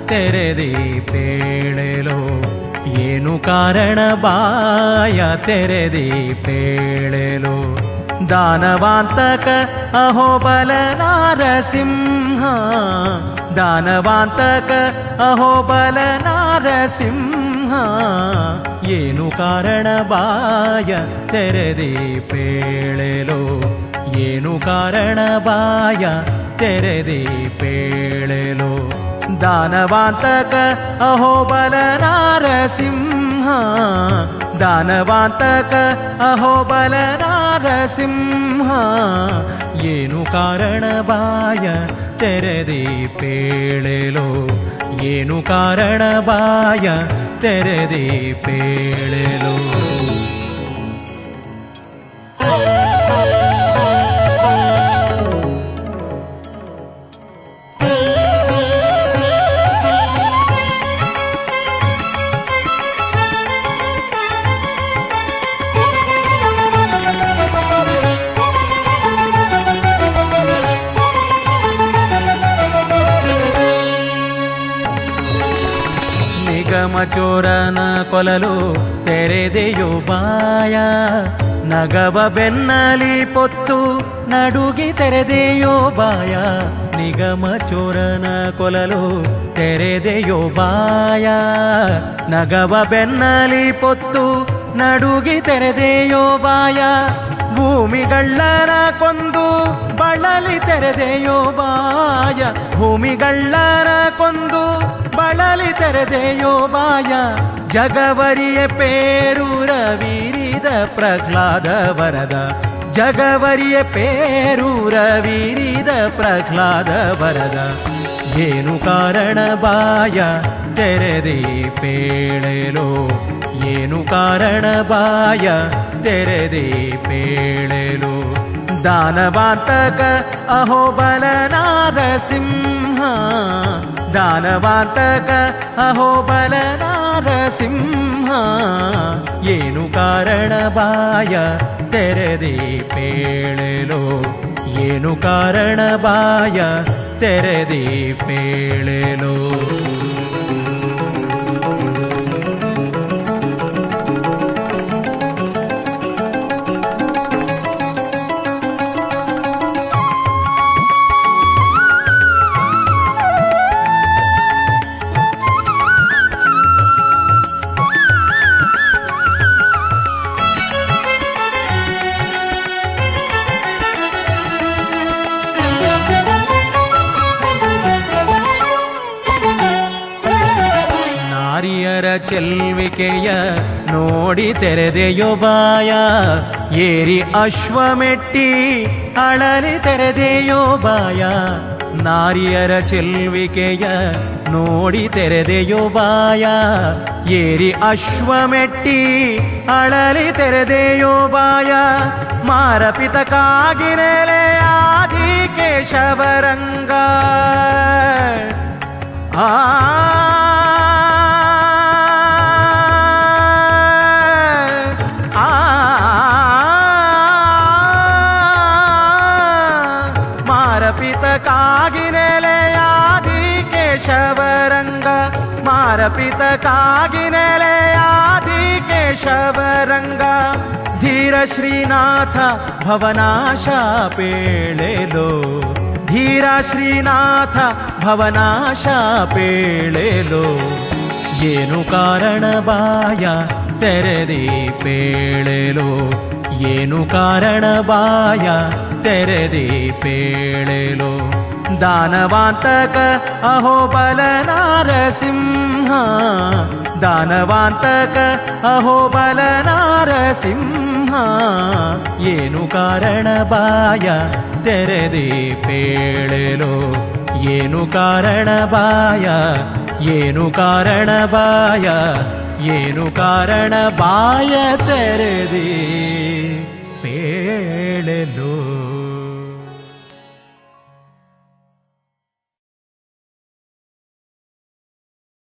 ತೆರೆದಿ ಪೇಳೆಲೋ ಏನು ಕಾರಣ ಬಾಯ ತೆರೆದಿ ಪೇಳೆಲೋ ದಾನವಾಂತಕ ಅಹೋಬಲ ನಾರಸಿಂಹ ದಾನವಾಂತಕ ಅಹೋಬಲ ನಾರಸಿಂಹ ಏನು ಕಾರಣ ಬಾಯ ತೆರೆದಿ ಪೇಳೆಲೋ ಏನು ಕಾರಣ ಬಾಯ ತೆರೆದಿ ಪೇಳೆಲೋ ದಾನವಾಂತಕ ಅಹೋಬಲ ನಾರಸಿಂಹ ದಾನವಾಂತಕ ಅಹೋಬಲ ನಾರಸಿಂಹ ಏನು ಕಾರಣ ಬಾಯ ತೆರೆದಿ ಪೇಳೆಲೋ ಏನು ಕಾರಣ ಬಾಯ ತೆರೆದಿ ಪೇಳೆಲೋ ನಿಗಮಚೋರನ ಕೊಲಲು ತೆರೆದೆಯೋ ಬಾಯ ನಗವ ಬೆನ್ನಲಿ ಪೊತ್ತು ನಡುಗಿ ತೆರೆದೆಯೋ ಬಾಯ ನಿಗಮಚೋರನ ಕೊಲಲು ತೆರೆದೆಯೋ ಬಾಯ ನಗವ ಬೆನ್ನಲಿ ಪೊತ್ತು ನಡುಗಿ ತೆರೆದೆಯೋ ಬಾಯ ಭೂಮಿಗಳ್ಳರ ಕೊಂದು ಬಳಲಿ ತೆರೆದೆಯೋ ಬಾಯ ಭೂಮಿಗಳ್ಳರ ಕೊಂದು ಬಳಲಿ ತೆರೆದೆಯೋ ಬಾಯ ಜಗವರಿಯ ಪೇರೂರ ವೀರಿದ ಪ್ರಹ್ಲಾದ ವರದ ಜಗವರಿಯ ಪೇರೂರ ವೀರಿದ ಪ್ರಹ್ಲಾದ ವರದ ಏನು ಕಾರಣ ಬಾಯ ತೆರೆದಿ ಪೇಳೆಲೋ ಏನು ಕಾರಣ ಬಾಯ ತೆರೆದಿ ಪೇಳೆಲೋ ದಾನವಾಂತಕ ಅಹೋಬಲ ನಾರಸಿಂಹ ದಾನವಾಂತಕ ಅಹೋಬಲ ನಾರಸಿಂಹ ಏನು ಕಾರಣ ಬಾಯ ತೆರೆದಿ ಪೇಳೆಲೋ ಏನು ಕಾರಣ ಬಾಯ ತೆರೆದಿ ಪೇಳೆಲೋ ನಾರಿಯರ ಚೆಲ್ವಿಕೆಯ ನೋಡಿ ತೆರೆದೆಯೋ ಬಾಯ ಏರಿ ಅಶ್ವಮೆಟ್ಟಿ ಅಳಲಿ ತೆರೆದೆಯೋ ಬಾಯ ನಾರಿಯರ ಚೆಲ್ವಿಕೆಯ ನೋಡಿ ತೆರೆದೆಯೋ ಬಾಯ ಏರಿ ಅಶ್ವಮೆಟ್ಟಿ ಅಳಲಿ ತೆರೆದೆಯೋ ಬಾಯ ಮಾರಪಿತಕ್ಕಾಗಿನೆಲೆ ಆದಿ ಕೇಶವರಂಗ ಮಾರಪಿತಕ್ಕಾಗಿನೆಲೆಯಾದಿ ಕೇಶವರಂಗ ಮಾರಪಿತಕ್ಕಾಗಿನೆಲೆಯಾದಿ ಕೇಶವರಂಗ ಧೀರ ಶ್ರೀನಾಥ ಭವನಾಶ ಪೇಳೆಲೋ ಧೀರ ಶ್ರೀನಾಥ ಭವನಾಶ ಪೇಳೆಲೋ ಏನು ಕಾರಣ ಬಾಯ ತೆರೆದಿ ಪೇಳೆಲೋ ಏನು ಕಾರಣ ಬಾಯ ತೆರೆದಿ ಪೇಳೆಲೋ ದಾನವಾಂತಕ ಅಹೋಬಲ ನಾರಸಿಂಹ ದಾನವಾಂತಕ ಅಹೋಬಲ ನಾರಸಿಂಹ ಏನು ಕಾರಣ ಬಾಯ ತೆರೆದಿ ಪೇಳೆಲೋ ಏನು ಕಾರಣ ಬಾಯ ಏನು ಕಾರಣ ಬಾಯ ಏನು ಕಾರಣ ಬಾಯ ತೆರೆದಿ ಪೇಳೆಲೋ